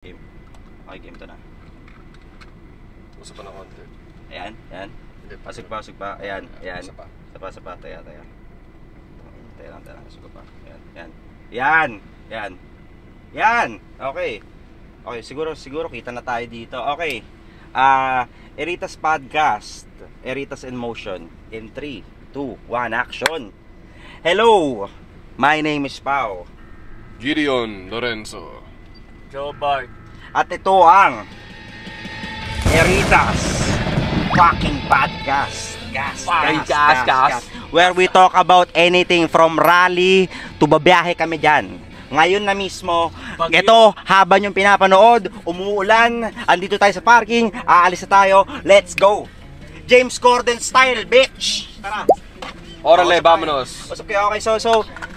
Game. Okay, game to na. Uso pa na konti. Ayan, ayan. Pasig pa. Ayan, ayan. Isa pa. Taya. Taya lang. Pasig pa. Ayan, ayan. Yan. Yan! Okay. Okay, siguro kita na tayo dito. Okay. Eritas Podcast. Eritas in Motion. In 3, 2, 1, action! Hello! My name is Pao. Gideon Lorenzo. Joe Bart. At ito ang Eritas fucking Podcast. Gas. Where we talk about anything from rally to babiyahe kami dyan. Ngayon na mismo, ito, habang yung pinapanood, umuulan, andito tayo sa parking, aalis na tayo, let's go! James Corden style, bitch! Tara! Orale, vámonos! Okay, so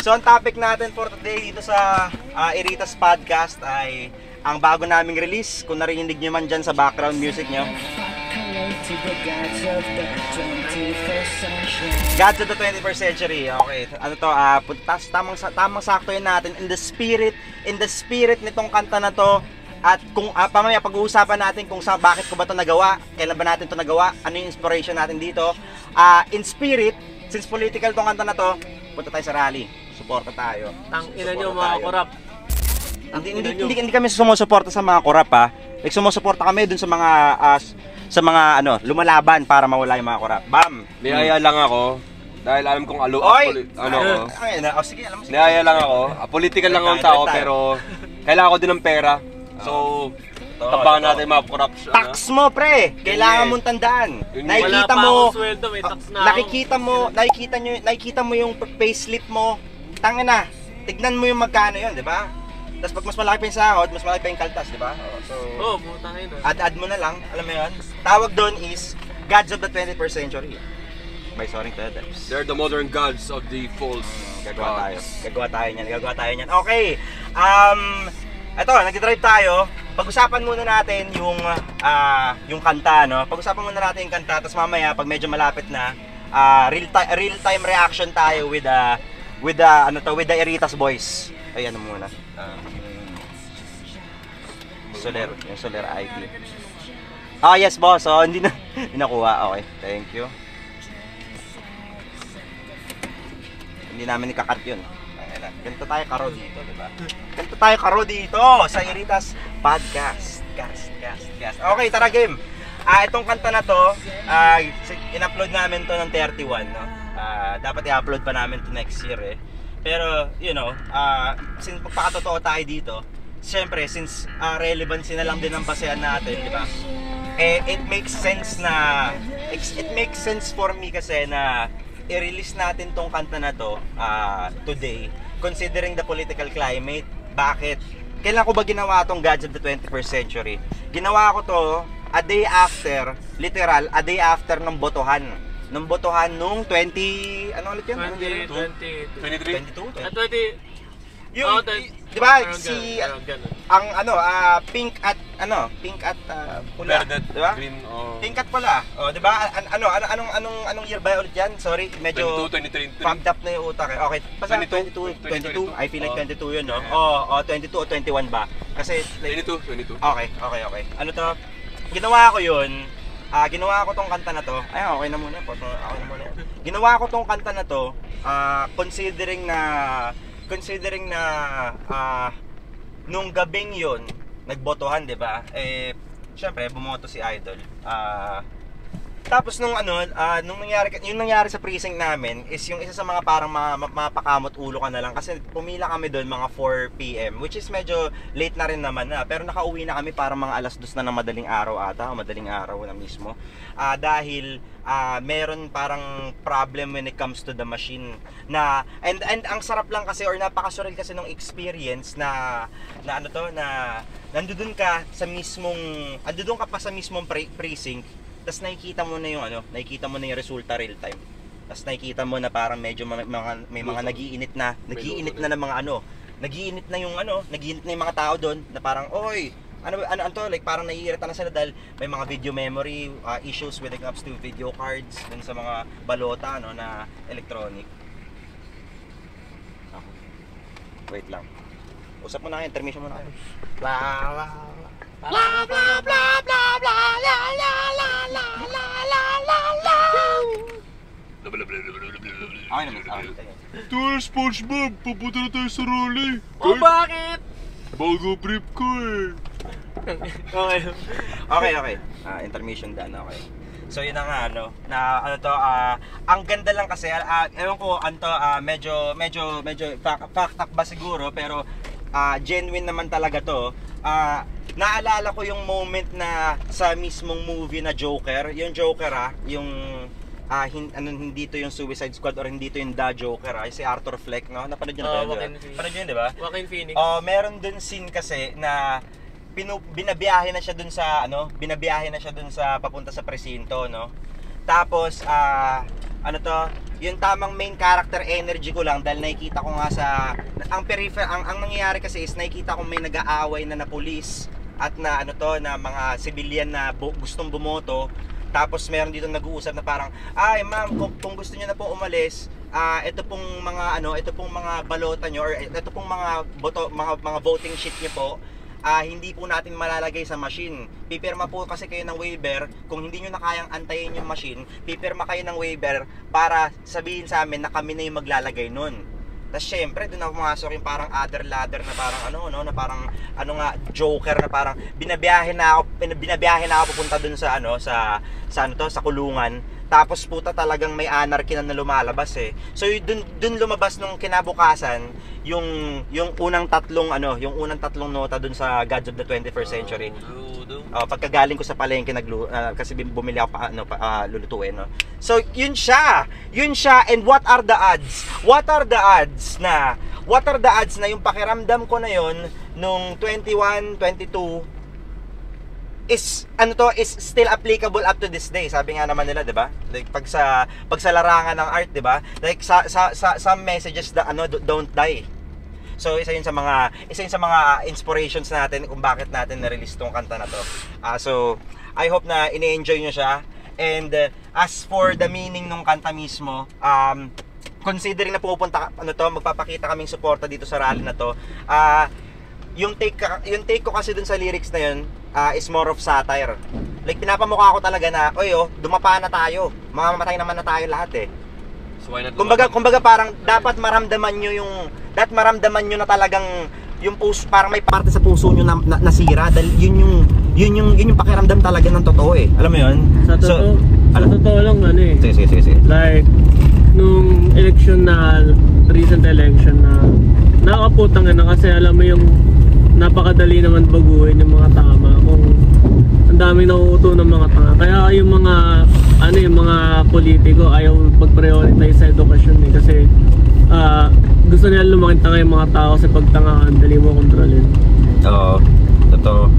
ang topic natin for today dito sa Eritas Podcast ay ang bago naming release. Kung narinig nyo man dyan sa background music nyo, Gods of the 21st Century. Okay, ano to, tamang sakto yun natin in the spirit nitong kanta na to. At kung pamaya pag-uusapan natin kung bakit ko ba to nagawa, kailan ba natin to nagawa, ano yung inspiration natin dito. In spirit, since political tong kanta na to, punta tayo sa rally. Suporta tayo. Tangina nyo mga korap. Hindi kami sumusuporta sa mga korap ha. Like sumusuporta kami dun sa mga lumalaban para mawala yung mga korap. Bam! Niyaya lang ako dahil alam kong Sige, alam mo. Niyaya lang ako. Political lang ang tao pero kailangan ko din ng pera. So, tabangan natin mga corruption. Tax mo, pre! Kailangan mong tandaan. Nakikita mo, sweldo, may tax na nakikita mo yung payslip mo. Tangin na, tignan mo yung magkano yun, di ba? Tapos pag mas malaki pa yung sahod, mas malaki pa yung kaltas, di ba? So, putangin na. add mo na lang, alam mo yun? Tawag doon is Gods of the 21st Century. By Soaring to the Depths. They're the modern gods of the false Gagawa tayo niyan. Okay. Ito, nag-drive tayo. Pag-usapan muna natin yung kanta, no? Pag-usapan muna natin yung kanta, tapos mamaya pag medyo malapit na, real-time reaction tayo with the Eritas boys. Ay, ano muna. Yung Soler ID. Yes boss. So, hindi nakuha. Okay, thank you. Hindi namin ikakat yun. Ganito tayo karo dito, di ba? Ganito tayo karo dito sa Eritas Podcast. Gas. Okay, tara game. Itong kanta na to, in-upload namin to ng 31, no? Dapat i-upload pa namin to next year eh. Pero, since magpakatotoo tayo dito, siyempre, since relevancy na lang din ang basehan natin, di ba? It makes sense for me kasi na i-release natin tong kanta na to today, considering the political climate. Bakit? Kailan ko ba ginawa tong Gods of the 21st Century? Ginawa ko to a day after ng botohan. Nung botohan nung 20, ano ulit yun? 22? 20? Yung, di ba, pink at pula, di ba? Green, Pink at pula. Di ba? Anong year ba ulit yan? Sorry, medyo 22, 23. pumped up na yung utak eh. Okay, basta 22. I feel like 22 yun, no? 22 o 21 ba? Kasi like 22. Okay. Ano to? Ginawa ko yun. Ginawa ko tong kanta na to. Ay, okay na muna. Ginawa ko tong kanta na to considering na nung gabing yun nagbotohan, 'di ba? Syempre bumoto si Idol. Tapos nung nangyari sa precinct namin is yung isa sa mga parang mapakamot ulo ka na lang kasi pumila kami doon mga 4 PM, which is medyo late na rin naman na, pero nakauwi na kami parang mga alas 2 na ng madaling araw na mismo. Dahil meron parang problem when it comes to the machine na and ang sarap lang kasi or napakasurreal kasi nung experience na nandoon ka pa sa mismong precinct. Tapos nakikita mo na yung resulta real time. Tapos nakikita mo na parang medyo may mga nagiinit na ng mga nagiinit na yung mga tao doon na parang oy, ano to, like parang naiirita na sila dahil may mga video memory issues when it comes to video cards dun sa mga balota na electronic. Wait lang. Usap mo na kayo, intermission mo na kayo. Blah blah blah blah blah la la la la la la la la. Okay naman sa akin. Tol, SpongeBob, papunta na tayo sa rally. Oh, bakit? Bago brief ko eh. Okay. Intermission done, okay. So yun na nga, ang ganda lang kasi, ewan ko, medyo fact ba siguro, pero genuine naman talaga to. Naalala ko yung moment na sa mismong movie na Joker, yung Joker hindi to yung Suicide Squad or hindi to yung The Joker, si Arthur Fleck, no? Napanood yun ba? Napanood yun, di ba? Joaquin Phoenix. Meron dun scene kasi na binabiyahe na siya dun sa papunta sa presinto, no? Tapos yung tamang main character energy ko lang dahil nakikita ko nga ang nangyayari kasi is nakikita ko may nag-aaway na pulis at na na mga civilian na gustong bumoto. Tapos meron dito nag-uusap na parang, ay ma'am, kung gusto niyo na po umalis, ito pong mga balota niyo or ito pong mga voting sheet niyo po, hindi po natin malalagay sa machine. Pipirma po kasi kayo ng waiver. Kung hindi niyo na kayang antayin yung machine, pipirma kayo ng waiver para sabihin sa amin na kami na yung maglalagay nun. Tapos syempre, doon ako pumasok yung parang other ladder na parang na parang Joker na parang binabiyahe na ako pupunta doon sa sa kulungan. Tapos puta talagang may anarchy na lumalabas eh. So doon lumabas nung kinabukasan yung unang tatlong nota doon sa Gods of the 21st Century. Pagkagaling ko sa palengke kasi bumili ako lulutuin, no. So yun siya and what are the odds na yung pakiramdam ko na yon nung 21, 22 is still applicable up to this day. Sabi nga naman nila, 'di ba? Like pag sa larangan ng art, 'di ba? Like some messages that don't die. So isa yun sa mga inspirations natin kung bakit natin na-release tong kanta na to. So I hope na ini-enjoy nyo siya. And as for the meaning ng kanta mismo, considering na magpapakita kaming suporta dito sa rally na to, yung take ko kasi dun sa lyrics na yun is more of satire. Like pinapamukha ko talaga na, dumapa na tayo, mamamatay naman na tayo lahat eh. So why not? Kumbaga parang dapat maramdaman nyo na talagang yung puso, parang may parte sa puso nyo na nasira dahil yun yung pakiramdam talaga ng totoo eh. Alam mo yun? Sa totoo lang Sige. Like nung recent election na nakaputang na kasi alam mo yung napakadali naman baguhin yung mga tama kung ang daming nauuto ng mga tanga. Kaya yung mga politiko ayaw mag-prioritize sa edukasyon eh. Kasi gusto nila lumaki tanga yung mga tao kasi pag tanga ang dali mo kontrolin. Oo, totoo.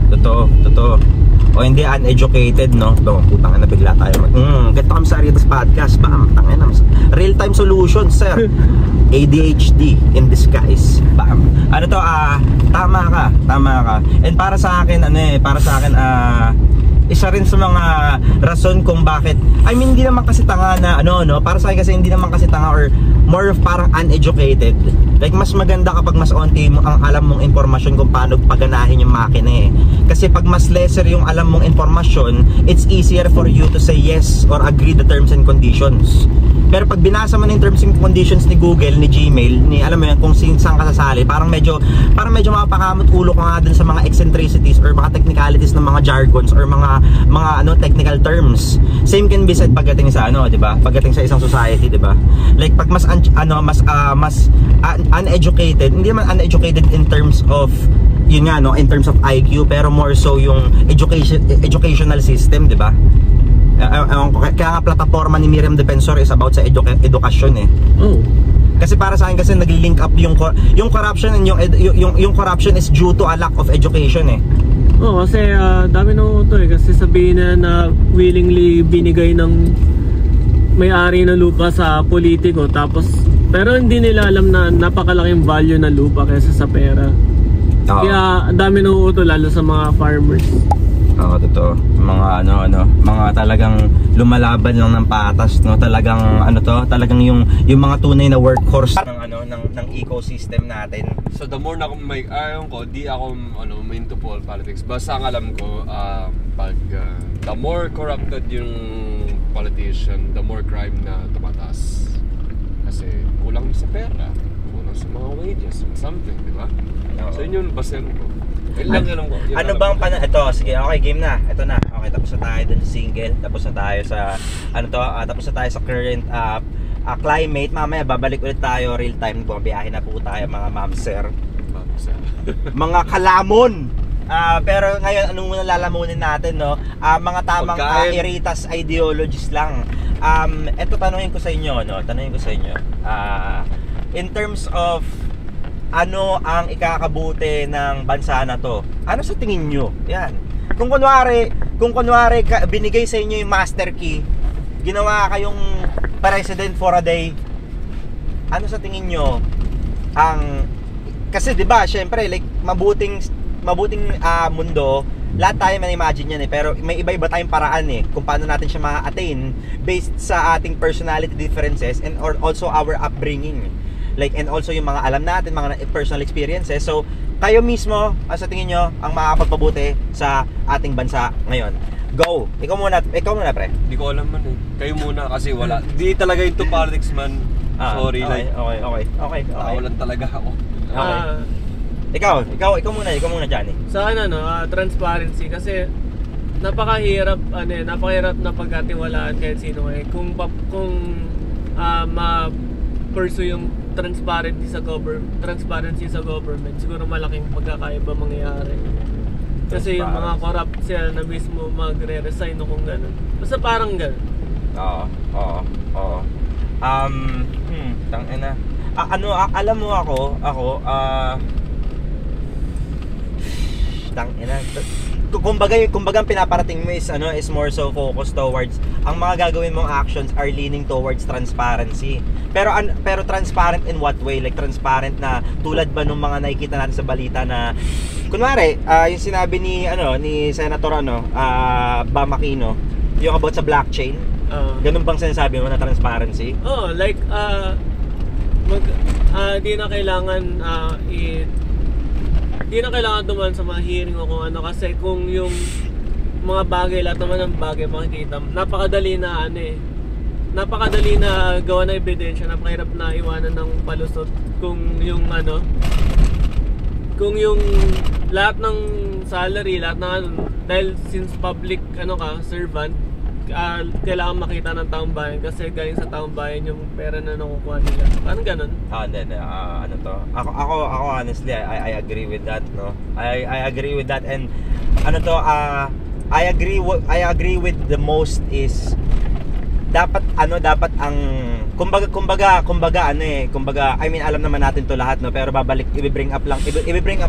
O hindi uneducated, no? Putang na bigla tayo. Ganito kami sa Aritas Podcast. Bam, tangin na. Real-time solutions, sir. ADHD in disguise. Bam. Tama ka. And para sa akin, isa rin sa mga rason kung bakit, hindi naman kasi tanga na para sa akin kasi hindi naman kasi tanga or more of parang uneducated. Like mas maganda kapag mas onti mo ang alam mong impormasyon kung paano paganahin yung makina eh. Kasi pag mas lesser yung alam mong impormasyon, it's easier for you to say yes or agree the terms and conditions. Pero pag binasa mo ng terms and conditions ni Google, ni Gmail, alam mo yan, kung saan ka sasali, parang medyo mapapakamot ulo ka nga dun sa mga eccentricities or mga technicalities ng mga jargons or mga technical terms. Same can be said pagdating sa di ba? Pagdating sa isang society, di ba? Like pag mas uneducated, hindi naman uneducated in terms of in terms of IQ, pero more so yung educational system, di ba? Kaya nga plataforma ni Miriam Defensor is about sa edukasyon eh. Kasi para sa akin kasi nag-link up yung corruption and yung corruption is due to a lack of education eh. Kasi dami nang uto eh. Kasi sabihin na willingly binigay ng may-ari ng lupa sa politiko, pero hindi nila alam na napakalaking value ng lupa kaysa sa pera. Oo. Kaya ang dami nauuto lalo sa mga farmers. Oo, totoo. Mga mga talagang lumalaban lang ng patas, no? Talagang talagang yung mga tunay na workhorse ng ecosystem natin. So the more na may ayon ko, di ako main to politics. Basta ang alam ko, pag the more corrupted yung politician, the more crime na tumataas. Kasi kulang sa pera, kulang sa mga wages, something, di ba? So yun yung basehan ko. Ano bang ito, sige, okay, game na. Ito na. Okay, tapos na tayo dun sa single, tapos na tayo sa tapos na tayo sa current climate. Mamaya babalik ulit tayo real time. Bumabiyahe na po tayo mga mamser. Mga kalamon. Pero ngayon anong muna lalamunin natin, no? Mga tamang iritas ideologies lang. Ito tanungin ko sa inyo, no? In terms of ano ang ikakabuti ng bansa na to? Ano sa tingin nyo? Yan. Kung kunwari binigay sa inyo yung master key, ginawa kayong president for a day, ano sa tingin nyo ang, kasi 'di ba, syempre like mabuting mundo, lahat tayo man-imagine yan pero may iba-iba tayong paraan kung paano natin siya ma-attain based sa ating personality differences and also our upbringing. And also yung mga alam natin, mga personal experiences. So, kayo mismo, sa tingin nyo, ang makakapagpabuti sa ating bansa ngayon. Go! Ikaw muna, pre. Hindi ko alam man Kayo muna kasi wala. Di talaga into politics man. Sorry. Okay. Tawalan talaga ako. Okay. Ikaw muna, Johnny. Sa akin transparency kasi napakahirap na pagkatiwalaan kahit sino kung ma-pursue yung transparency sa government, siguro malaking pagkakaiba mangyayari. Kasi yung mga corrupt sila na mismo magre-resign o kung gano'n. Basta parang gano'n. Oo. Tangina. Alam mo ako, tangina. Kumbaga ang pinaparating mo is more so focused towards ang mga gagawin mong actions are leaning towards transparency. Pero transparent in what way? Like transparent na tulad ba nung mga nakikita natin sa balita na kunwari yung sinabi ni Senator Bam Aquino, yung about sa blockchain. Ganun bang sinasabi mo na transparency? Like di na kailangan dumaan sa mga hearing o kung ano, kasi kung yung mga bagay, lahat naman ng bagay makikita, napakadali na gawa na ebidensya, napakahirap na iwanan ng palusot kung yung lahat ng salary, lahat ng dahil since public servant, kailangan makita ng taong bayan kasi galing sa taong bayan yung pera na nakukuha nila. Parang ganun. Ako honestly, I agree with that, no. I agree with that, and I agree with the most is dapat ang kumbaga I mean alam naman natin to lahat, no, pero i-bring up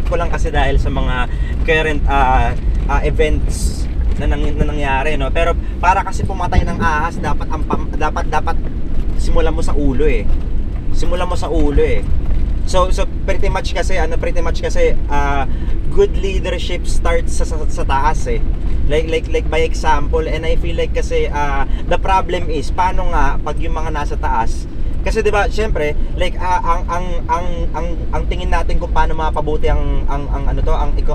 ko lang kasi dahil sa mga current events na nangyari, no. Pero para kasi pumatay ng ahas, dapat simulan mo sa ulo So pretty much kasi good leadership starts sa taas like by example, and I feel like kasi the problem is paano nga pag yung mga nasa taas, kasi 'di ba syempre like ang tingin natin kung paano mapabuti ang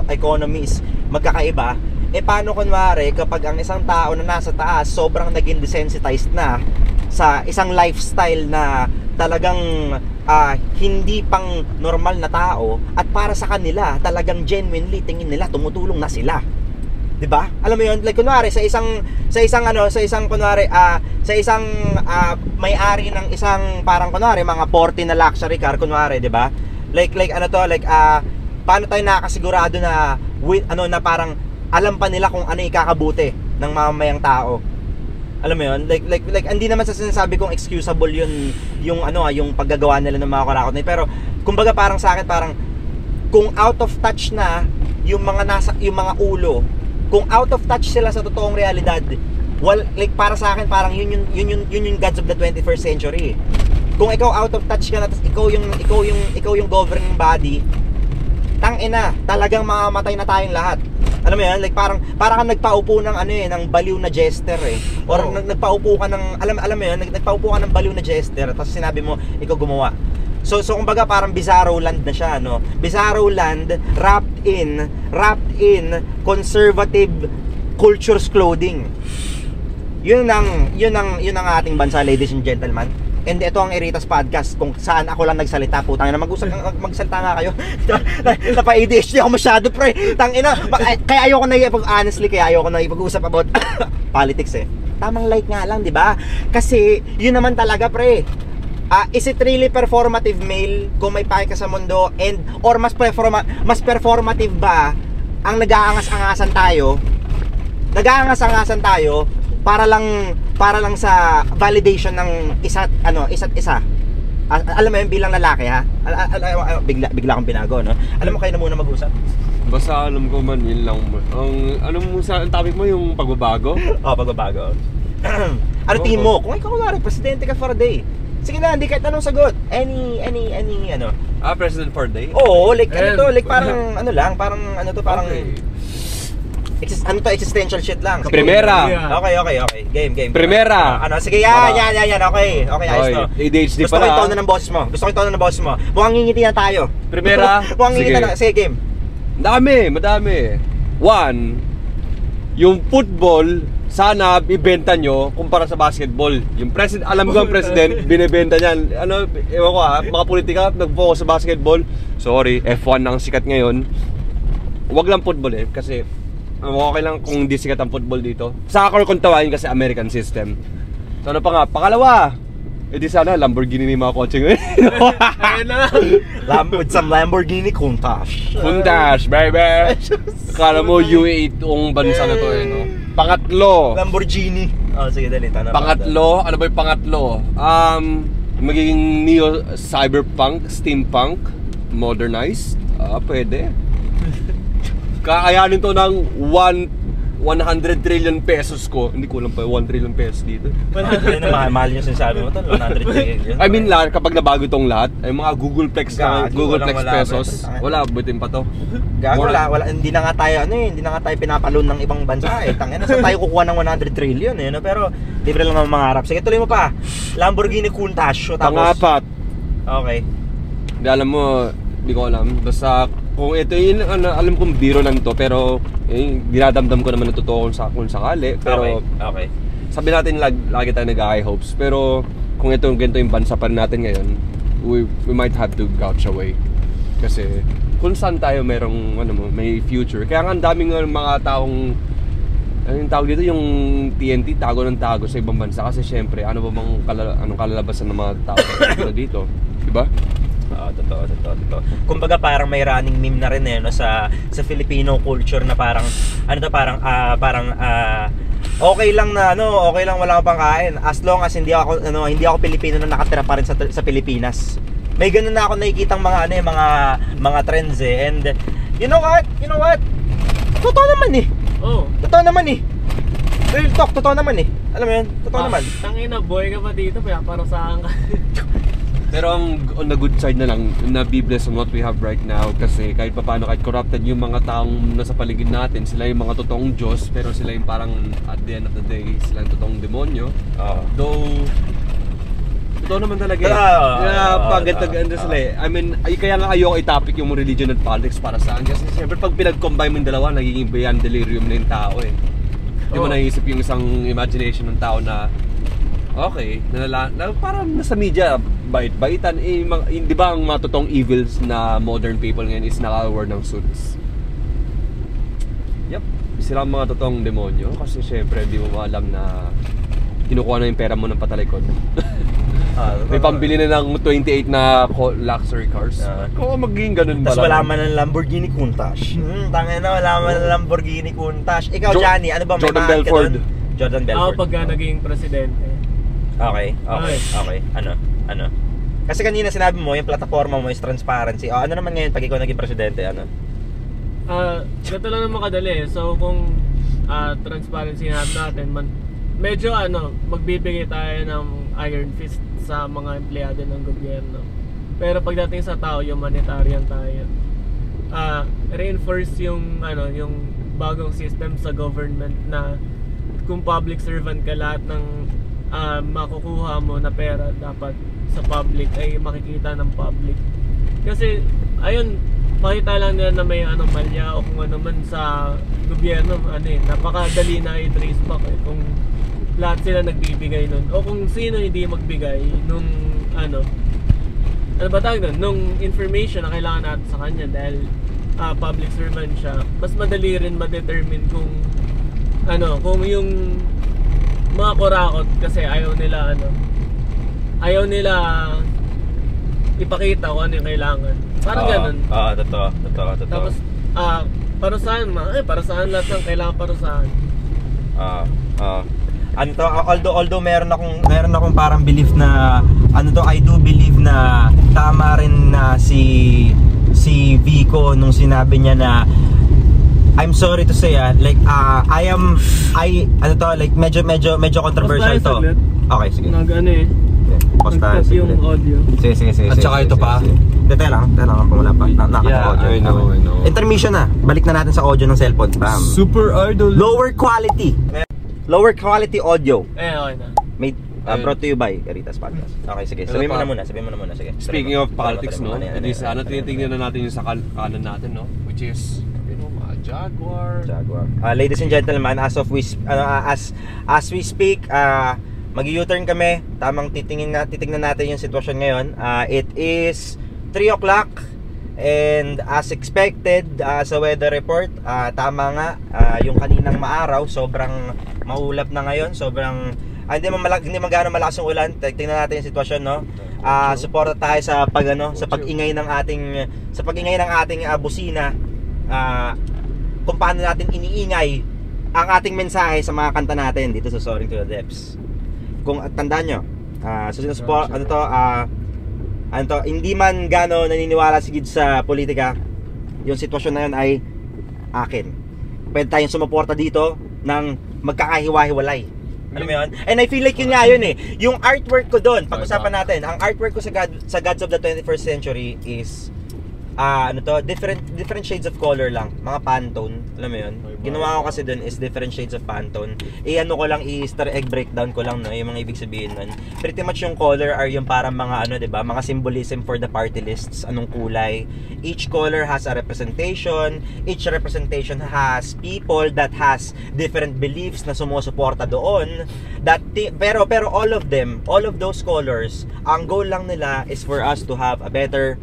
economy is magkakaiba. Paano kunwari kapag ang isang tao na nasa taas sobrang naging desensitized na sa isang lifestyle na talagang hindi pang normal na tao, at para sa kanila talagang genuinely tingin nila tumutulong na sila, 'di ba? Alam mo 'yun, like kunwari sa isang may-ari ng isang parang kunwari mga 40 na luxury car kunwari, 'di ba? Paano tayo nakakasigurado na na parang alam pa nila kung ano ikakabuti ng mamamayang tao. Alam mo 'yun? Like hindi naman sa sinasabi kong excusable 'yun yung paggagawa nila ng mga kurakot na, pero kumbaga parang sa akin parang kung out of touch na yung mga ulo, kung out of touch sila sa totoong realidad, like para sa akin parang yun yung gods of the 21st century. Kung ikaw out of touch ka na, tapos ikaw yung governing body, tangina, talagang mamamatay na tayong lahat. Alam mo yan, like parang kang nagpaupo ng ng baliw na jester or nagpaupo ka ng alam mo yan, nagpaupo ka ng baliw na jester tapos sinabi mo ikaw gumawa. So kumbaga parang Bizarro Land na siya, no? Bizarro Land wrapped in conservative culture's clothing. Yun ang ating bansa, ladies and gentlemen. And ito ang Eritas Podcast kung saan ako lang nagsalita. Putang ina, magsalita nga kayo. Napa-ADHD ako masyado, pre. Tangina, kaya ayoko na ipag-usap about politics Tamang like nga lang, di ba? Kasi yun naman talaga, pre. Is it really performative male kung may pake ka sa mundo or mas performative ba ang nag-aangas-angasan tayo? Nag-aangas-angasan tayo para lang sa validation ng isa't isa. Alam mo yun, bilang lalaki ha. Bigla akong binago, no? Alam mo, kayo na muna mag-usap. Basta alam ko man, yun lang. Ang topic mo yung pagbabago? Pagbabago. Ano tingin mo? Kung ikaw kunwari, presidente ka for a day. Sige na, hindi kahit anong sagot. Any President for a day? Oo, like parang parang existential shit lang. Primera. Okay. Game. Primera. Sige, yan. Okay, ayos to. ADHD Gusto ko yung tono ng boss mo. Mukhang ngingiti na tayo. Primera. Mukhang ngingiti na. Sige, game. Madami. One, yung football, sana ibenta nyo kumpara sa basketball. Yung president, alam ko ang president, binibenta niyan. Ewan ko mga politika, nag-focus sa basketball. Sorry, F1 ang sikat ngayon. Wag lang football kasi okay lang kung hindi sikat ang football dito. Soccer kung tawain kasi American system. So ano pa nga? Pangalawa, di sana Lamborghini ni mga kotse ngayon. With some Lamborghini Countach, baby. Akala mo UAE itong bansa na to no? Pangatlo. Lamborghini. Sige, dali. Pangatlo, ano ba yung pangatlo? Magiging neo-cyberpunk, steampunk, modernized. Pwede. Kakayanin to ng 100 trillion pesos ko. Hindi ko lang pa 1 trillion pesos dito. Mahal yung sinasabi mo to, 100 trillion. I mean, kapag nabago tong lahat, ay mga Googleplex pesos. Wala, butin pa to. Wala, hindi na nga tayo pinapaloon ng ibang bansa Tangina, saan tayo kukuha ng 100 trillion no? Pero libre lang ang mangarap. Sige, tuloy mo pa. Lamborghini Countach. Pangapat. Okay. Hindi alam mo, hindi ko alam. Basta kung ito yun, alam kong biro lang to, pero dinadamdam ko naman na totoo kung sakali. Pero okay. Sabi natin lagi tayo nag-high hopes, pero kung ganito yung bansa pa natin ngayon, we might have to gouge away. Kasi kung saan tayo may future. Kaya nga ang daming mga taong yung tawag dito, yung TNT tago sa ibang bansa kasi syempre ano ba bang kalalabasan ng mga tao dito, di ba? Totoo. Kumbaga parang may running meme na rin no, sa Filipino culture na parang okay lang wala akong pangkain as long as hindi ako Pilipino na nakatira pa rin sa Pilipinas. May ganun na ako nakikitang mga trends and you know what? Totoo naman Totoo naman Real talk, totoo naman Alam mo yun? Totoo naman. Tangina, boy ka pa dito, para saan ka? Pero on the good side na lang, be blessed on what we have right now kasi kahit paano, kahit corrupted yung mga taong nasa paligid natin, sila yung mga totoong Diyos, pero sila yung parang at the end of the day, sila yung totoong demonyo. Though, totoo naman talaga paganda sila I mean, kaya nga ayoko i-topic yung religion at politics para saan kasi siyempre pag pinag-combine mo yung dalawa, nagiging beyond delirium na yung tao Hindi mo naisip yung isang imagination ng tao na okay, parang nasa media, bait-baitan di ba ang mga totoong evils na modern people ngayon is naka-wear ng suits? Yep, sila ang mga totoong demonyo kasi syempre di mo alam na kinukuha na yung pera mo ng patalikod. May pambili na ng 28 na luxury cars. Kung magiging ganun ba lang? Tapos wala man ng Lamborghini Countach. Tangina, wala man ng Lamborghini Countach. Ikaw, Johnny, ano ba may Jordan Belfort? Jordan Belfort. Pagka naging presidente. Okay. Ano? Kasi kanina sinabi mo, yung plataforma mo is transparency. Ano naman ngayon pag ikaw naging presidente, Ganito lang naman kadali. So kung transparency natin, medyo magbibigay tayo ng iron fist sa mga empleyado ng gobyerno. Pero pagdating sa tao, humanitarian tayo. reinforce yung yung bagong system sa government na kung public servant ka, lahat ng makukuha mo na pera dapat sa public ay makikita ng public. Kasi ayun, makita lang nila na may anomalya o kung ano man sa gobyerno, napakadali na i-trace back kung lahat sila nagbibigay nun o kung sino hindi magbigay nung ano ba tawag nun, nung information na kailangan natin sa kanya dahil public servant siya. Mas madali rin ma-determine kung kung yung mga kurakot kasi ayaw nila ipakita kung ano yung kailangan. Parang ganun. Totoo. Tapos, parusahan lahat ng kailangan parusahan. Although meron akong parang belief na I do believe na tama rin na si Vico nung sinabi niya na I'm sorry to say medyo controversial to. Okay, sige. Nag-cut yung audio. Sige. At saka ito pa. Teka lang kung wala pa. Naka-audio. I know. Intermission na. Balik na natin sa audio ng cellphone. Bam. Super idol. Lower quality audio. Okay na. Brought to you by Caritas Podcast. Okay, sige. Sabihin mo na muna. Sige. Speaking of politics, no? Hindi sana tinitingnan na natin yung sa kanan natin, no? Which is Jaguar. Ladies and gentlemen, as we speak, mag-U-turn kami. Tamang titingnan natin yung sitwasyon ngayon. It is 3 o'clock and as expected sa weather report, tama nga, yung kaninang maaraw, sobrang maulap na ngayon. Sobrang hindi magano malakas yung ulan. Tingnan natin yung sitwasyon, no? Suporta tayo sa pag-ingay ng ating busina. Kung paano natin iniingay ang ating mensahe sa mga kanta natin dito sa Soaring to the Depths. Kung tandaan nyo, hindi man gano naniniwala sigid sa politika, yung sitwasyon na yun ay akin. Pwede tayong sumuporta dito ng magkakahiwa-hiwalay. Alam mo yun? And I feel like yun nga yun eh. Yung artwork ko doon, pag-usapan natin, ang artwork ko sa Gods of the 21st Century is different shades of color lang, mga Pantone, alam mo yun. Ginawa ko kasi dun is different shades of Pantone. Easter egg breakdown ko lang, no, yung mga ibig sabihin nun. Pretty much yung color are yung parang mga diba, mga symbolism for the party lists, anong kulay. Each color has a representation, each representation has people that has different beliefs na sumusuporta doon. Pero all of those colors, ang goal lang nila is for us to have a better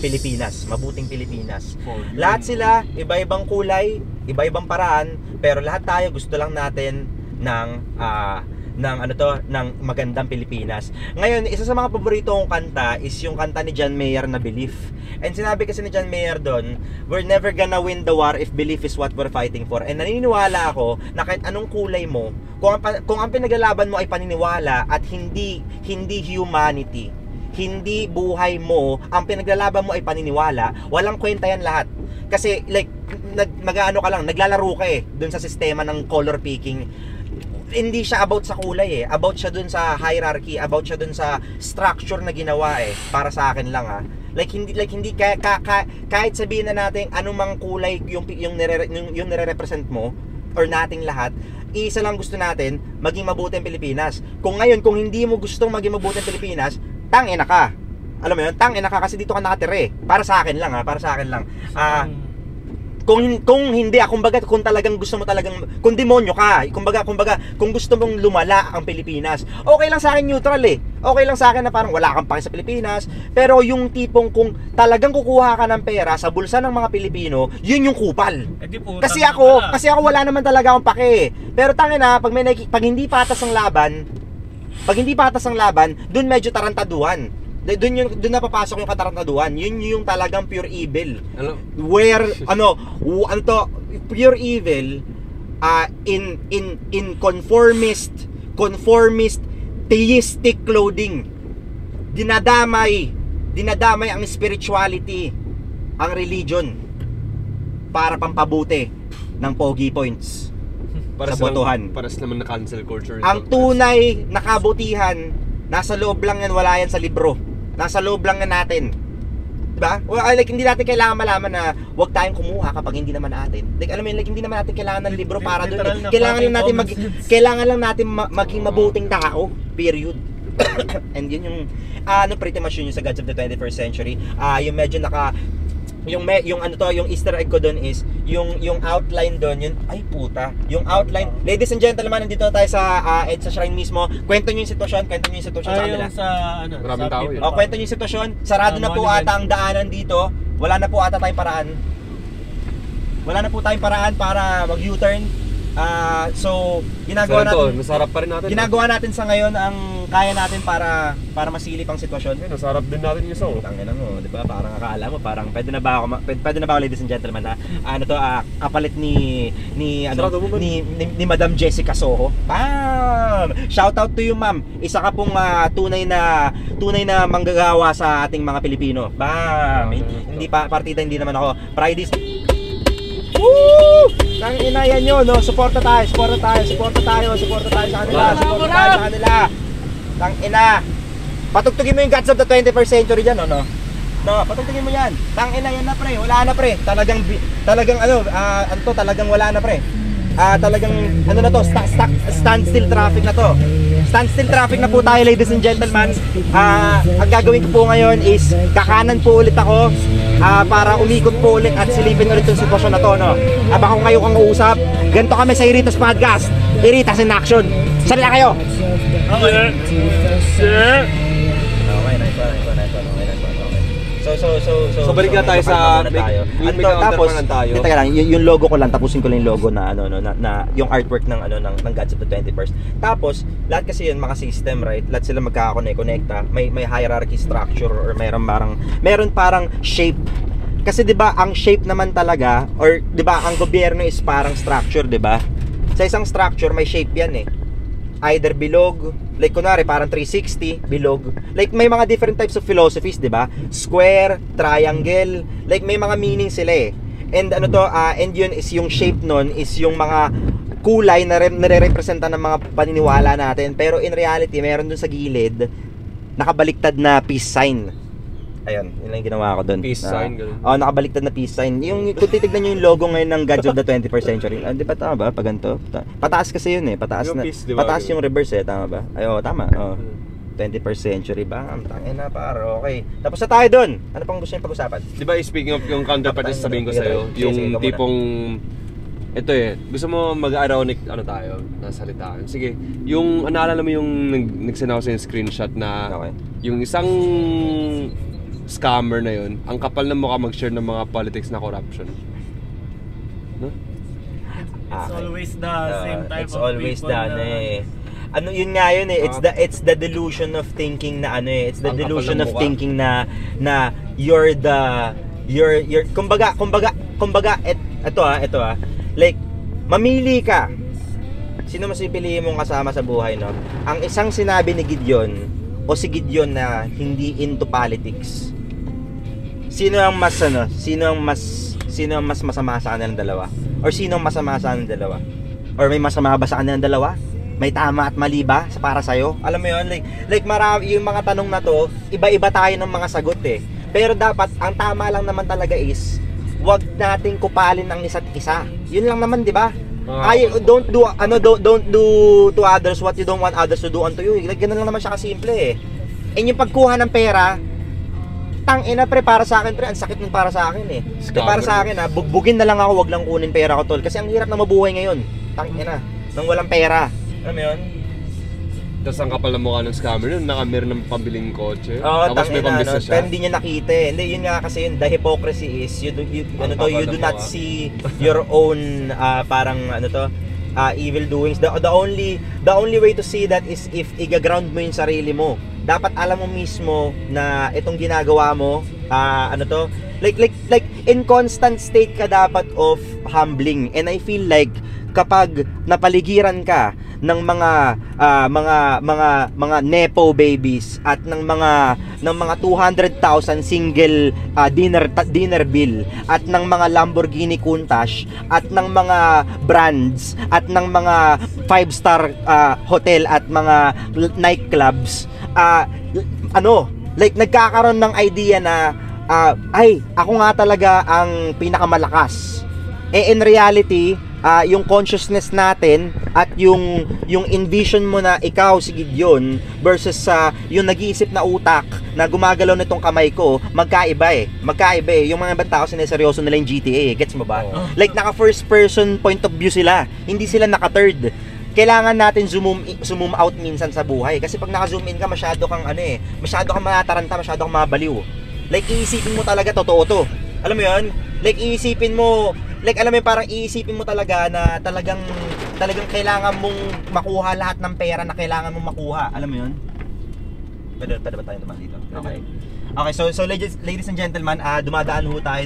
Pilipinas, mabuting Pilipinas. Lahat sila iba-ibang kulay, iba-ibang paraan, pero lahat tayo gusto lang natin ng magandang Pilipinas. Ngayon, isa sa mga paborito kong kanta is yung kanta ni John Mayer na Belief. And sinabi kasi ni John Mayer doon, we're never gonna win the war if belief is what we're fighting for. And naniniwala ako na kahit anong kulay mo, kung ang pinaglalaban mo ay paniniwala at hindi humanity, hindi buhay mo, ang pinaglalaban mo ay paniniwala, walang kwenta yan lahat. Kasi like naglalaro ka dun sa sistema ng color picking. Hindi siya about sa kulay about siya dun sa hierarchy, about siya dun sa structure na ginawa para sa akin lang Like hindi kahit sabihin na natin anumang kulay yung nire-represent mo or nating lahat, isa lang gusto natin, maging mabuti ang Pilipinas. Kung hindi mo gustong maging mabuti ang Pilipinas, tangina ka. Alam mo yun? Tangina ka kasi dito ka nakatira Para sa akin lang Kung hindi kumbaga kung talagang gusto mo kung demonyo ka, kumbaga kung gusto mong lumala ang Pilipinas, okay lang sa akin neutral Okay lang sa akin na parang wala kang pake sa Pilipinas, pero yung tipong kung talagang kukuha ka ng pera sa bulsa ng mga Pilipino, yun yung kupal. Kasi ako wala naman talaga akong pake. Pero tangina, pag hindi patas ang laban, dun medyo tarantaduhan. Doon napapasok yung katarantaduhan. Yun yung talagang pure evil. Where pure evil in conformist theistic clothing. Dinadamay ang spirituality, ang religion para pampabuti ng pogi points sa botohan. Para naman na cancel culture. Ang tunay na kabutihan nasa loob lang yan, wala yan sa libro. Nasa loob lang yan natin. ba? Well, like hindi natin kailangan malaman na wag tayong kumuha kapag hindi naman atin. Like alam mo yun, like hindi naman natin kailangan ng libro para doon. Kailangan lang natin maging mabuting tao. Period. And yun yung pretty much yun yung sa Gods of the 21st Century. Yung medyo yung Easter egg ko doon is yung outline doon, yun ay puta. Yung outline, ladies and gentlemen, nandito tayo sa sa shrine mismo. Kwento niyo yung sitwasyon sa kanila. Sa Maraming tao yun. Kwento niyo yung sitwasyon. Sarado na po ata ang daanan dito. Wala na po ata tayong paraan. Wala na po tayong paraan para mag-U-turn. So ginagawa natin. Masarap pa rin natin. Ginagawa natin sa ngayon ang kaya natin para masilip ang sitwasyon. Masarap din natin yung song. Tangina mo, 'di ba? Parang akala mo parang pwede na ba ako ladies and gentlemen kapalit ni Madam Jessica Soho. Bam! Shout out to you, ma'am. Isa ka pong tunay na manggagawa sa ating mga Pilipino. Bam! Hindi pa partida, hindi naman ako. Fridays. Woo! Nang inayan nyo, no? Suporta tayo sa kanila. Tang ina. Patugtugin mo yung Gods of the 21st Century dyan, no? Patugtugin mo yan. Tang ina yan na pre, wala na pre. Talagang wala na pre. Talagang na to, standstill traffic na to. Standstill traffic na po tayo, ladies and gentlemen. Ang gagawin ko po ngayon is kakanan po ulit ako para umikot po ulit at silipin ulit yung sitwasyon na to, no? Baka kung kayo kang uusap, ganito kami sa Iritas Podcast. Iritas in action. Salila kayo. Okay, nice one. So balik na tayo sa tapos teka lang, yung logo ko lang, tapusin ko lang yung logo na yung artwork ng ng Gods of the 21st. Tapos lahat kasi yun mga system, right? Lahat sila magkaka-connecta. May hierarchy structure or meron parang shape. Kasi 'di ba, ang shape naman talaga or 'di ba, ang gobyerno is parang structure, 'di ba? Sa isang structure may shape 'yan eh. Either bilog, like kunwari parang 360, bilog. Like may mga different types of philosophies, 'di ba? Square, triangle, like may mga meaning sila eh. And and yun is yung shape nun is yung mga kulay na nare-representa ng mga paniniwala natin. Pero in reality, meron dun sa gilid nakabaliktad na peace sign. Ayun, yun lang yung ginawa ko doon. Peace sign, gano'n. Nakabaliktad na peace sign. Yung kung titignan nyo yung logo ngayon ng Gods of the 21st Century. Di ba tama ba? Pag ganito? Pataas kasi yun eh. Pataas yung na. peace, diba? Pataas yung reverse eh. Tama ba? Ay, tama. 21st century ba? Ang tangin na paro. Okay. Tapos na tayo doon. Ano pang gusto nyo pag-usapan? Di ba, speaking of yung counterpart na sabihin ko sa'yo, yung tipong ito gusto mo mag-ironic tayo na salitaan. Sige, yung naalala mo yung nagsend ako sa yung screenshot na yung isang scammer na yun, ang kapal na mukha mag-share ng mga politics na corruption. No? It's always the same type it's of always people. Yun nga yun eh. It's the delusion of thinking na It's the delusion of thinking na you're kumbaga ito like mamili ka. Sino mas pipiliin mong kasama sa buhay, no? Ang isang sinabi ni Gideon o si Gideon na hindi into politics. Sino ang mas masama sa kanilang dalawa? Or sino ang masama sa kanilang dalawa? Or may masama ba sa kanilang dalawa? May tama at mali ba para sa'yo? Alam mo yun, like marami yung mga tanong na to, iba-iba tayo ng mga sagot eh. Pero dapat ang tama lang naman talaga is wag nating kupalin ang isa't isa. Yun lang naman, 'di ba? Don't do to others what you don't want others to do unto you. Like, ganun lang naman siya kasimple eh. And yung pagkuha ng pera, tangina pre, para sa akin pre, ang sakit nun para sa akin eh. Para sa akin bugbugin na lang ako, wag lang kunin pera ko tol. Kasi ang hirap na mabuhay ngayon. Tangina, nang walang pera. Alam mo yun? Tapos ang kapal na mukha ng scammer yun, nakamir ng pambiling kotse. Tapos may pambisa siya. Pero hindi niya nakita eh. Hindi, yun nga kasi yun, the hypocrisy is you do not see your own evil doings. The only way to see that is if i-ground mo yung sarili mo. Dapat alam mo mismo na itong ginagawa mo, like in constant state ka dapat of humbling. And I feel like kapag napaligiran ka ng mga nepo babies at ng mga 200,000 single dinner bill at ng mga Lamborghini Countach at ng mga brands at ng mga 5-star hotel at mga nightclubs, like nagkakaroon ng idea na ay, ako nga talaga ang pinakamalakas. In reality, yung consciousness natin at yung envision mo na ikaw si Gideon versus sa yung nag-iisip na utak na gumagalaw nitong kamay ko, magkaiba eh. Yung mga ibang tao sineseryoso nila yung GTA eh. Gets mo ba? Like naka first person point of view sila, hindi sila naka third. Kailangan natin zoom out minsan sa buhay kasi pag naka-zoom in ka masyado kang masyado kang matataranta, masyado kang mabaliw. Like iisipin mo talaga totoo to. Alam mo 'yun? Like iisipin mo, like alam mo parang iisipin mo talaga na talagang kailangan mong makuha lahat ng pera na kailangan mong makuha. Alam mo 'yun? Pwede ba tayo naman dito? Okay. Okay, so ladies and gentlemen, dumadaan ho tayo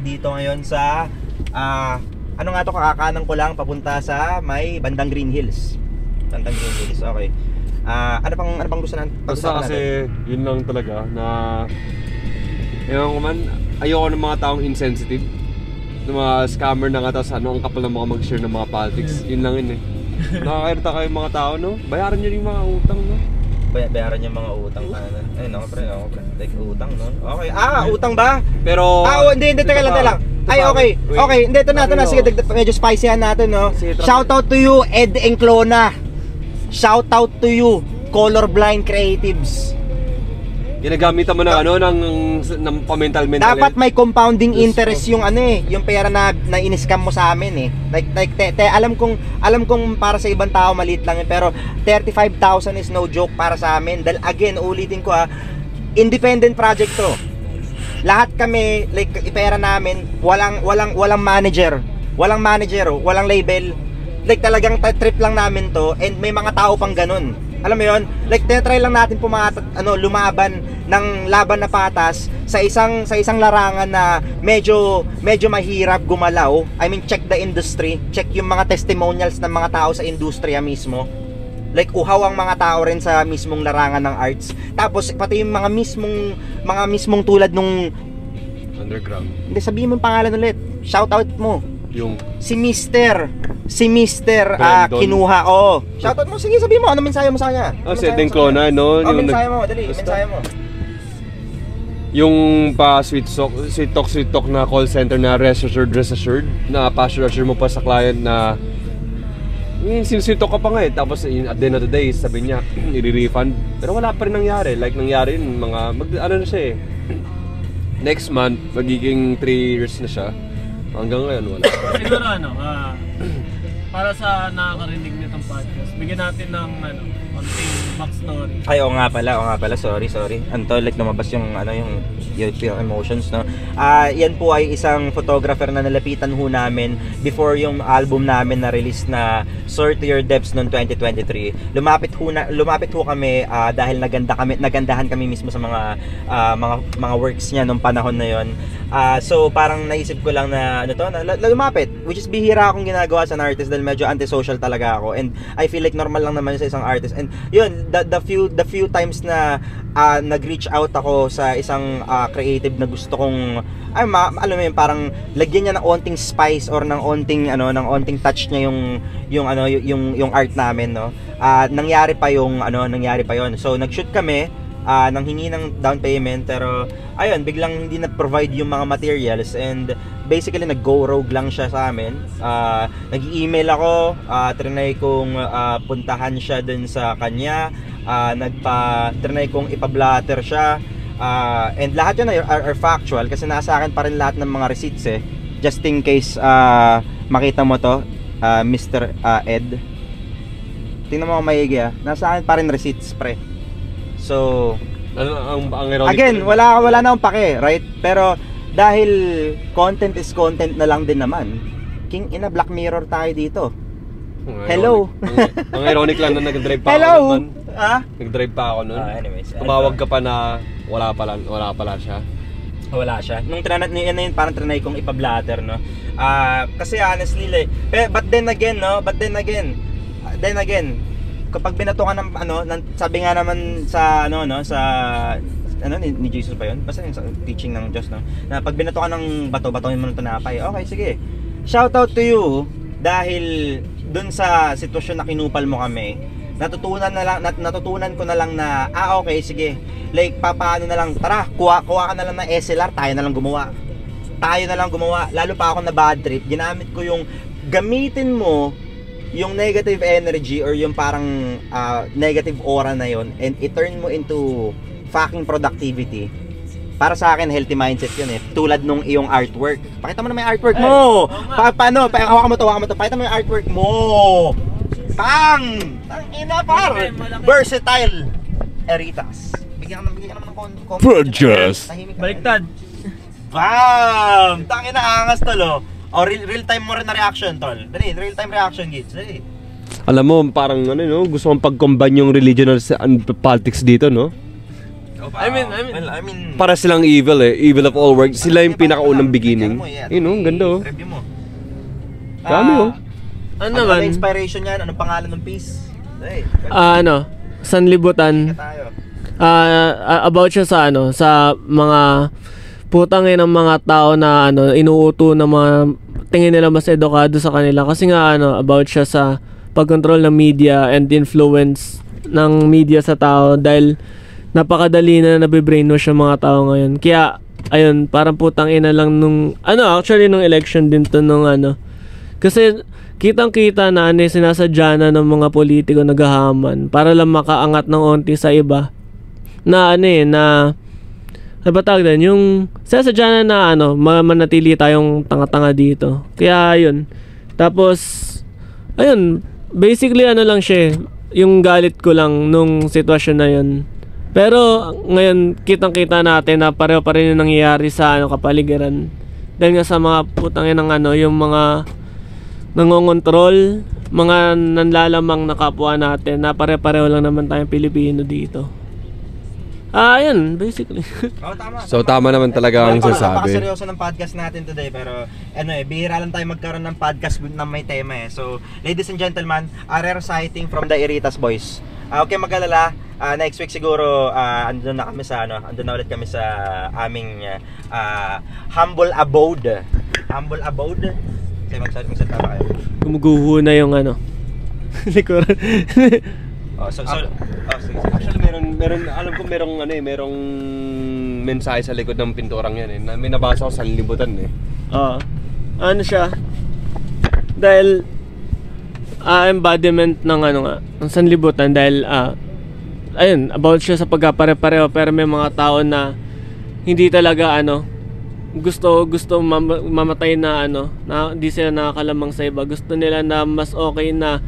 dito ngayon sa ano nga to, kakakanan ko lang papunta sa may bandang Green Hills. Okay. Ano pang gusto natin? Basta kasi yun lang talaga na yung man, ayoko ng mga taong insensitive, ng mga scammer na nga, tapos ang kapal ng mga mag-share ng mga politics. Yun lang yun eh. Nakakairita kayo mga tao, no? Bayaran nyo yung mga utang, no? Bayaran yung mga utang ka na. Ay, no, pre. Like, utang, no? Okay. Utang ba? Pero hindi, teka lang. Ay, okay. Hindi, ito na. Sige, medyo spicyhan natin, no? Shout out to you, Ed Enclona. Shout out to you, Colorblind Creatives. Ginagamit mo ng pa-mental. Dapat may compounding interest yung yung pera na in-scam mo sa amin eh. Like alam kong para sa ibang tao maliit lang yun, pero 35,000 is no joke para sa amin. Dahil again, ulitin ko independent project to. Lahat kami, like pera namin, walang manager, walang label. Like talagang trip lang namin to, and may mga tao pang ganun. Alam mo 'yon? Like try lang natin lumaban ng laban na patas sa isang larangan na medyo mahirap gumalaw. I mean, check the industry, check yung mga testimonials ng mga tao sa industriya mismo. Like uhaw ang mga tao rin sa mismong larangan ng arts. Tapos pati yung mga mismong tulad nung underground. Hindi, sabihin mo yung pangalan ulit. Shout out mo. Yung si Mr. Kinuha. Shoutout mo. Sige, sabihin mo. Ano mensahe mo sa kanya? Si Ed Enclona, no? Mensahe mo. Dali, mensahe mo. Yung pa sweet talk na call center na rest assured na pa-assure mo pa sa client na sinisweet talk ka pa nga eh. Tapos at the end of the day, sabi niya, i-refund. Pero wala pa rin nangyari. Like nangyari yun, ano na siya eh. Next month, magiging 3 years na siya. Hanggang ngayon, wala. Siguro para sa nakakarinig nitong podcast, bigyan natin ng konting backstory. Ay, oo nga pala. Sorry. Anto, like lumabas yung yung emotions, no? Yan po ay isang photographer na nalapitan ho namin before yung album namin na release na Soar to Your Depths noong 2023. Lumapit ho kami dahil nagandahan kami mismo sa mga works niya nung panahon na yon. So parang naisip ko lang na lumapit, which is bihira akong ginagawa sa artist dahil medyo antisocial talaga ako, and I feel like normal lang naman sa isang artist. And yun, the few times na nag-reach out ako sa isang creative na gusto kong alam mo yun, parang lagyan niya ng onting spice or ng onting touch niya yung art namin, no. Nangyari pa yon. So nag-shoot kami, nanghingi ng down payment, pero ayun, biglang hindi na-provide yung mga materials, and basically nag-go rogue lang siya sa amin. Nag-email ako, trinay kong puntahan siya dun sa kanya, trinay kong ipablatter siya, and lahat yun are factual kasi nasa akin pa rin lahat ng mga receipts eh, just in case makita mo to, Mr. Ed, tingnan mo kung maigi nasa akin pa rin receipts, pre. So ang ironic again, wala na akong pake, right? Pero dahil content is content na lang din naman, king ina, Black Mirror tayo dito. Hello. Ang ironic lang na nag-drive pa Hello. ako noon. Nag-drive pa ako noon. Anyways, tumawag ka pa na wala pala siya. Wala siya. Nung yun, parang trinay kong ipablatter, no. Kasi honestly, like, but then again, kapag binato ka ng sabi nga naman sa ni Jesus pa yun, basta yung teaching ng Diyos, no, na pag binato ka ng bato-batohin mo ng tinapay. Okay, sige, shout out to you dahil dun sa sitwasyon na kinupal mo kami. natutunan ko na lang na okay, sige. Like papaano na lang, tara, kuha ka na lang ng SLR, tayo na lang gumawa. Lalo pa ako na bad trip. Ginamit ko yung gamitin mo yung negative energy or yung parang negative aura na yon and i-turn mo into fucking productivity. Para sa akin, healthy mindset yun eh. Tulad nung iyong artwork. Pakita mo na may artwork mo! Paano? Hawakan mo to. Pakita mo yung artwork mo! Tangina par! Versatile! Eritas. Bigyan ka naman ng Purchase! Baliktad. Bam! Tangina, angas tol oh. Real time mo rin na reaction tol. Dali, real time reaction Gits. Dali. Alam mo, parang gusto kong pag-combine yung religion and politics dito, no? I mean, Para silang evil evil of all works. Sila yung pinakaunang beginning. Ganda oh. Review mo. Dami oh. ano Ano naman? inspiration yan? Anong pangalan ng piece? Dali. Sanlibutan. Tayo. About siya sa mga putangin ng mga tao na inuuto ng mga tingin nila mas edukado sa kanila kasi nga about siya sa pagkontrol ng media and influence ng media sa tao dahil napakadali na nabibrainwash yung mga tao ngayon. Kaya ayun, parang putang ina lang nung actually nung election din to nung kasi kitang-kita na sinasadya na ng mga politiko naghahaman para lang makaangat ng onti sa iba na ba tawag din, yung sinasadya na manatili tayong tanga-tanga dito. Kaya ayun. Tapos ayun, basically lang siya, yung galit ko lang nung sitwasyon na yun. Pero ngayon kitang-kita natin na pareho pa rin yung nangyayari sa kapaligiran. Dahil nga sa mga putangin ng yung mga nangongontrol, mga nanlalamang na kapwa natin na pare-pareho lang naman tayong Pilipino dito. Ayun, basically. Tama. So tama naman talaga ang sasabi. Napakaseryoso ng podcast natin today pero bihira lang tayo magkaroon ng podcast na may tema eh. So, ladies and gentlemen, a rare sighting from the Eritas Boys. Okay, mag-alala. Next week siguro andun na ulit kami sa aming humble abode. Humble abode. Kasi magsalita pa kayo. Gumuguho na yung likuran. Sige. Actually meron alam ko merong mensahe sa likod ng pinturang yan na may nabasa ko sa libutan Siya dahil embodiment ng ng sanlibutan dahil ayun, about siya sa pagkapare-pareho pero may mga tao na hindi talaga gusto mamatay na hindi sila nakakalamang sa iba. Gusto nila na mas okay na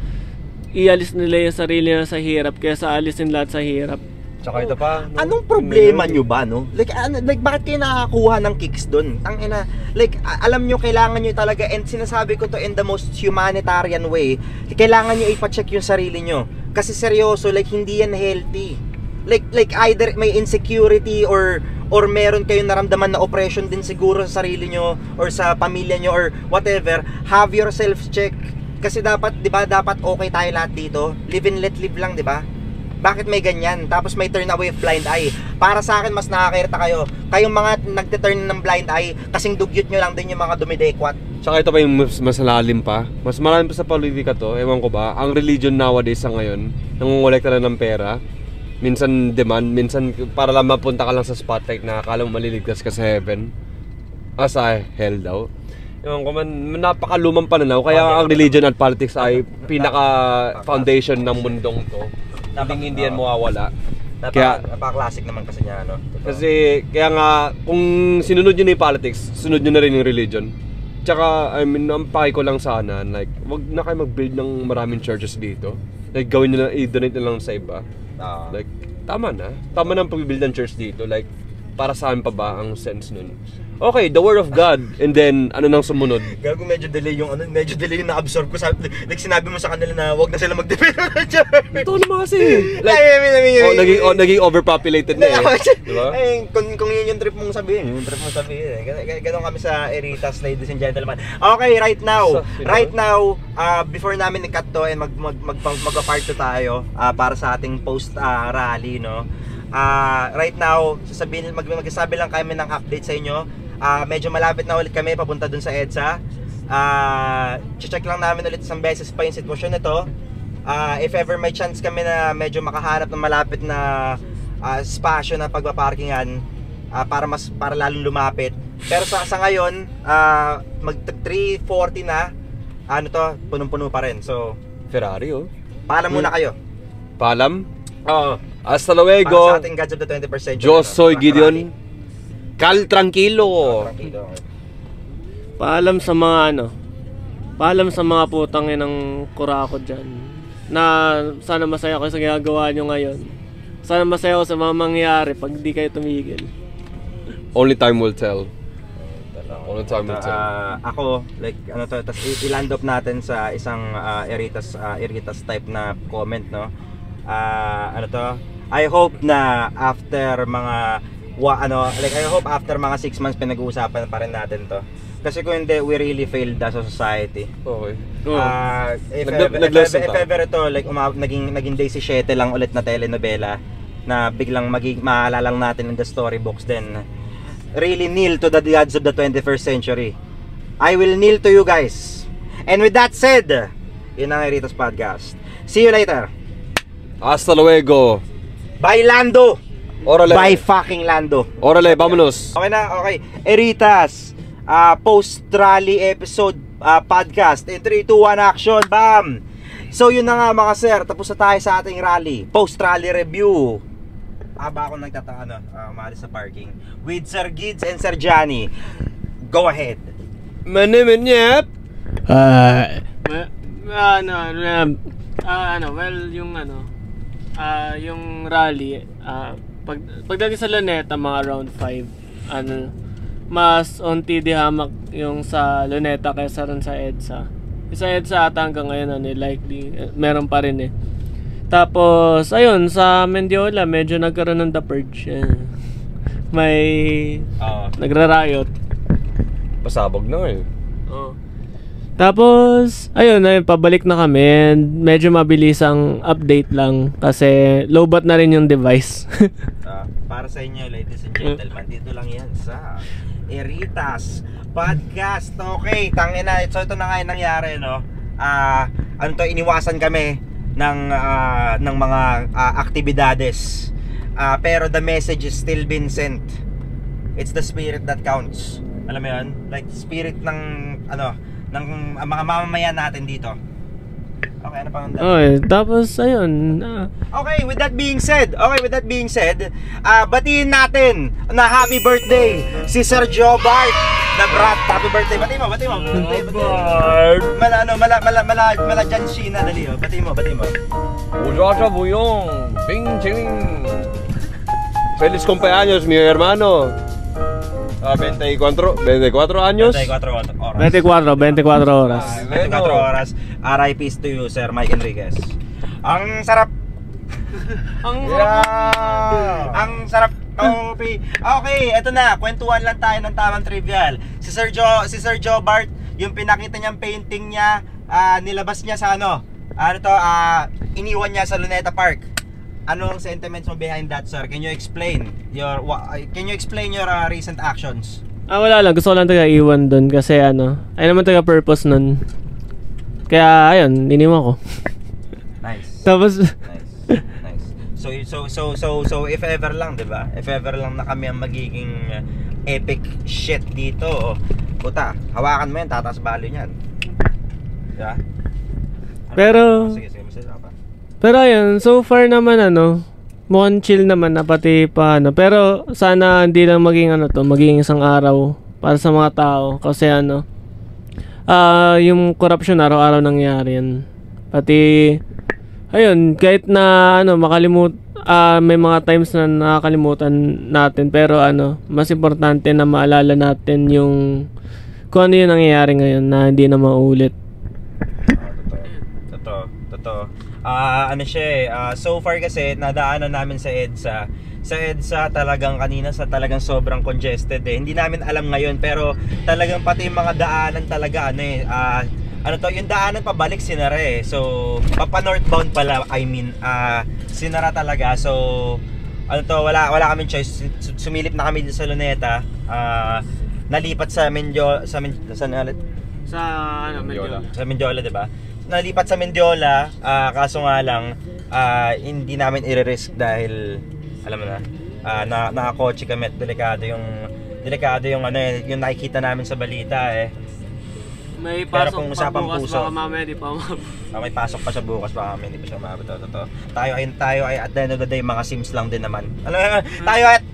ialis nila yung sarili na sa hirap kaysa alisin lahat sa hirap. Tsaka ito pa. Anong problema nyo ba, no? Like bakit kayo nakakuha ng kicks doon? Tangina, alam nyo, kailangan nyo talaga, and sinasabi ko to in the most humanitarian way, kailangan nyo ipacheck yung sarili nyo. Kasi seryoso, hindi yan healthy. Like either may insecurity or meron kayong naramdaman na oppression din siguro sa sarili nyo or sa pamilya nyo or whatever. Have yourself check. Kasi dapat, 'di ba, dapat okay tayo lahat dito. Live and let live lang, 'di ba? Bakit may ganyan? Tapos may turn away of blind eye. Para sa akin mas nakakairita kayo. Kayong mga nagte-turn ng blind eye, kasing dugyot nyo lang din yung mga dumidekwat. Tsaka ito pa yung mas malalim pa. Mas malalim pa sa politika to. Ewan ko ba, ang religion nowadays sa ngayon, nangungulekta na ng pera. Minsan demand, minsan para lang mapunta ka lang sa spotlight na akala mo maliligtas ka sa heaven. Sa hell daw. Ewan ko man, napakalumang pananaw. Kaya ang religion at politics ay pinaka-foundation ng mundong to. Hindi yan mawawala. Napaka-classic naman kasi niya, Kasi, kaya nga, kung sinunod nyo na yung politics, sunod nyo na rin yung religion. Tsaka, ang paki ko lang sana, wag na kayo mag-build ng maraming churches dito. Gawin nyo na, i-donate na lang sa iba. Tama na. Tama na ang pag-build ng church dito. Para saan pa ba ang sense nun? Okay, the word of God, and then nang sumunod? Gago, medyo delay yung na-absorb ko. Sinabi mo sa kanila na wag na sila mag-depend on the church. Ito naman kasi. Naging overpopulated na diba? Kung yun yung trip mong sabihin, Ganon kami sa Eritas, ladies and gentlemen. Okay, right now, before namin i-cut to and mag-part to tayo para sa ating post-rally, no? Right now, magsasabi lang kami ng update sa inyo. Medyo malapit na ulit kami papunta dun sa EDSA. Check lang namin ulit isang beses pa yung sitwasyon nito. If ever may chance kami na medyo makahanap ng malapit na spasyo na pagpaparkingan, para lalong lumapit. Pero sa ngayon, mag 3:40 na, punong-puno pa rin. So, Ferrari, oh. paalam muna kayo. Paalam. Oo. Hasta Para luego. sa ating Gods of the 21st Century. Yo soy Gideon. Cal tranquilo. Tranquilo. Paalam sa mga paalam sa mga putang ng kurako dyan. Na sana masaya kayo sa ginagawa nyo ngayon. Sana masaya ako sa mga mangyayari pag di kayo tumigil. Only time will tell. Only time will tell. Ako, like, tapos i-land up natin sa isang Eritas type na comment, no? I hope na after mga I hope after mga 6 months pinag-uusapan pa rin natin to. Kasi kung hindi, we really failed as a society. Okay. If ever ito, like, naging day 17 lang ulit na telenovela na biglang maalala lang natin in the storybooks, then really kneel to the gods of the 21st century. I will kneel to you guys. And with that said, yun ang Eritas Podcast. See you later. Hasta luego. Bye Lando. Orale. Bye fucking Lando. Orale, vámonos. Okay na, okay. Eritas, post-rally episode podcast. In 3, 2, 1, action. Bam! So yun na nga mga sir, tapos na tayo sa ating rally. Post-rally review. Haba ako umalis sa parking. With Sir Gids and Sir Johnny. Go ahead. Menyep. Yung rally, pagdating sa Luneta mga around 5, mas onti di hamak yung sa Luneta kaysa rin sa EDSA. Sa EDSA ata hanggang ngayon likely meron pa rin eh. Tapos ayun, sa Mendiola medyo nagkaroon ng The Purge. May nagra-riot. Pasabog na eh. Tapos ayun, pabalik na kami. Medyo mabilis ang update lang kasi lowbat na rin yung device. Para sa inyo, ladies and gentlemen, dito lang yan sa Eritas Podcast. Okay, tangina. So ito na nga yung nangyari, no? Iniwasan kami ng mga aktibidades. Pero the message is still been sent. It's the spirit that counts. Alam mo yun? Like spirit ng ng mga mamamayan natin dito. Okay, ano pang tapos ayun. Okay, with that being said, batiin natin na happy birthday si Sir Joe Bart. Happy birthday. Bati mo. Bart. Mala Jan Sheena, dali oh. Bati mo. Bujosa buyong. Bing ching. Feliz cumpleaños, mi hermano. 24 años. 24 oras. 24 oras. RIPs to you, Sir Mike Enriquez. Ang sarap. Ang sarap. Okay, eto na. Kwentuhan lang tayo ng tamang trivial. Si Sir Joe Bart, yung pinakita niyang painting niya, nilabas niya sa iniwan niya sa Luneta Park. Anong sentiments mo behind that, sir? Can you explain your recent actions? Wala lang, gusto ko lang iwan doon kasi ay naman purpose nun. Kaya ayun, iniwan ko. Nice. Tapos nice. So if ever lang, 'di ba? If ever lang na kami ang magiging epic shit dito, puta, hawakan mo 'yan, tataas value niyan. Diba? Sige, masaya pa. Pero ayun, so far naman mukhang chill naman na pati pa pero sana hindi lang maging isang araw para sa mga tao kasi yung corruption araw-araw nangyari yan. Pati ayun, kahit na may mga times na nakakalimutan natin pero mas importante na maalala natin yung kung ano yung nangyayari ngayon na hindi na maulit. Totoo. So far kasi nadaanan namin sa EDSA. Sa EDSA talagang kanina talagang sobrang congested eh. Hindi namin alam ngayon pero talagang pati yung mga daanan talaga yung daanan pabalik sinara eh. So papa northbound pala, sinara talaga. So wala kaming choice. Sumilip na kami sa Luneta. Nalipat sa Sa ano, Mendiola. Sa Mendiola, di ba? Nalipat sa Mendiola, kaso nga lang, hindi namin i-risk dahil, alam mo na, nakakotse kami at delikado yung ano eh, yung nakikita namin sa balita eh. May Pero pasok kung pa usapang bukas, puso, baka mamaya di pa umabot. may pasok pa siya bukas, baka kami hindi pa siya umabot. Totoo. Tayo ay at the end of the day, mga Sims lang din naman. Alam mo,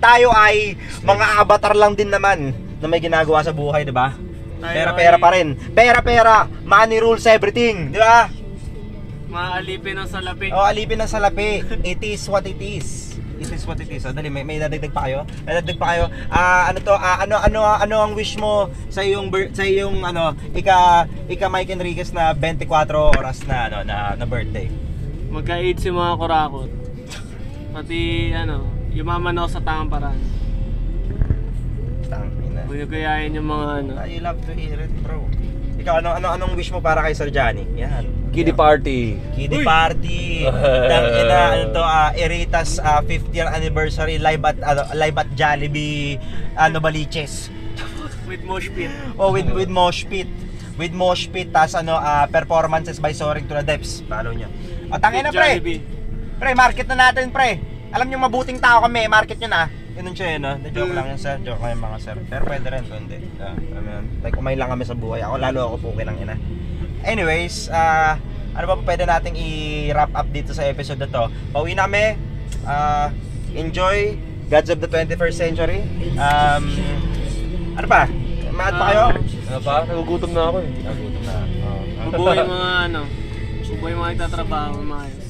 tayo ay mga avatar lang din naman na may ginagawa sa buhay, di ba? Pera pa rin. Pera. Money rules everything, di ba? Maalipin ang salapi. Oh, alipin ng salapi. It is what it is. It is what it is. Dali, may dadagdag pa kayo? May dadagdag pa kayo? Ano ang wish mo sa iyong ano, ika Mike Enriquez na 24 oras na ano na birthday? Magka-AIDS yung mga kurakot. Pati ano, yumaman ako sa tamang paraan. Tangina. Binagayain yung mga ano. I love to hear it, bro. Ikaw, anong wish mo para kay Sir Johnny? Yan. Kiddie party. Kiddie party. Tangina, ano to, Eritas 5th year anniversary live at Jollibee Novaliches. With mosh pit. Oh, with mosh pit. With mosh pit, tas ano, performances by Soaring to the Depths. Follow nyo. O, tangina, pre. Pre, market na natin, pre. Alam nyo, mabuting tao kami. Market nyo na. Yun siya, no? Joke lang yun, sir. Joke lang yung mga sir. Pero pwede rin, pwede. Like, umay lang kami sa buhay. Lalo ako pukin ng ina. Anyways, ano ba pwede nating i-wrap up dito sa episode na to? Pauwi na kami. Enjoy Gods of the 21st Century. Ano pa? Maad pa kayo? Ano pa? Nagugutom na ako eh. Nagutom na. Mabuhay mga ano. Mabuhay mga itatrabaho. Maayos.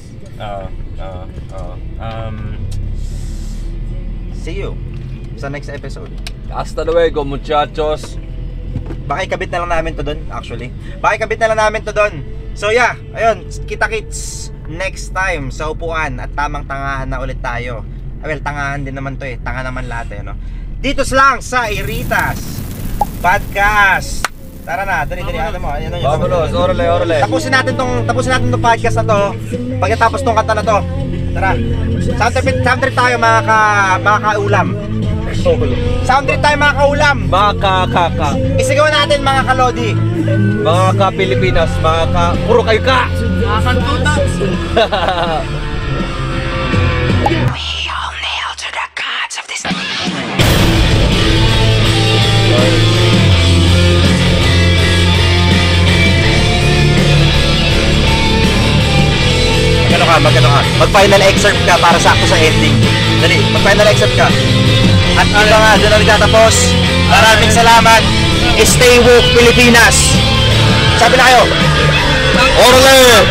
See you sa next episode. Hasta luego, muchachos. Baka ikabit na lang namin to doon, actually. Baka ikabit na lang namin to doon. So yeah, ayun, kita-kits next time sa upuan at tamang tangahan na ulit tayo. Well, tangahan din naman to eh. Tanga naman lahat eh, no? Dito lang sa Iritas Podcast. Tara na, dali, ano mo? Vámonos, orale. Tapusin natin tong podcast na to. Pagkatapos tong kanta na to. Tara. Sound trip tayo mga kaulam. Sound trip tayo mga kaulam. Mga kaka. Isigaw natin mga kalodi. Mga ka-Pilipinas, mga ka... Puro kayo ka! Mga kantuta. We all kneel to the gods of this. Magano ka. Mag-final excerpt ka para sakto sa ending. Dali, mag-final excerpt ka. At ito nga, doon na nagtatapos. Maraming salamat. Stay woke, Pilipinas. Sabi na kayo. Orale!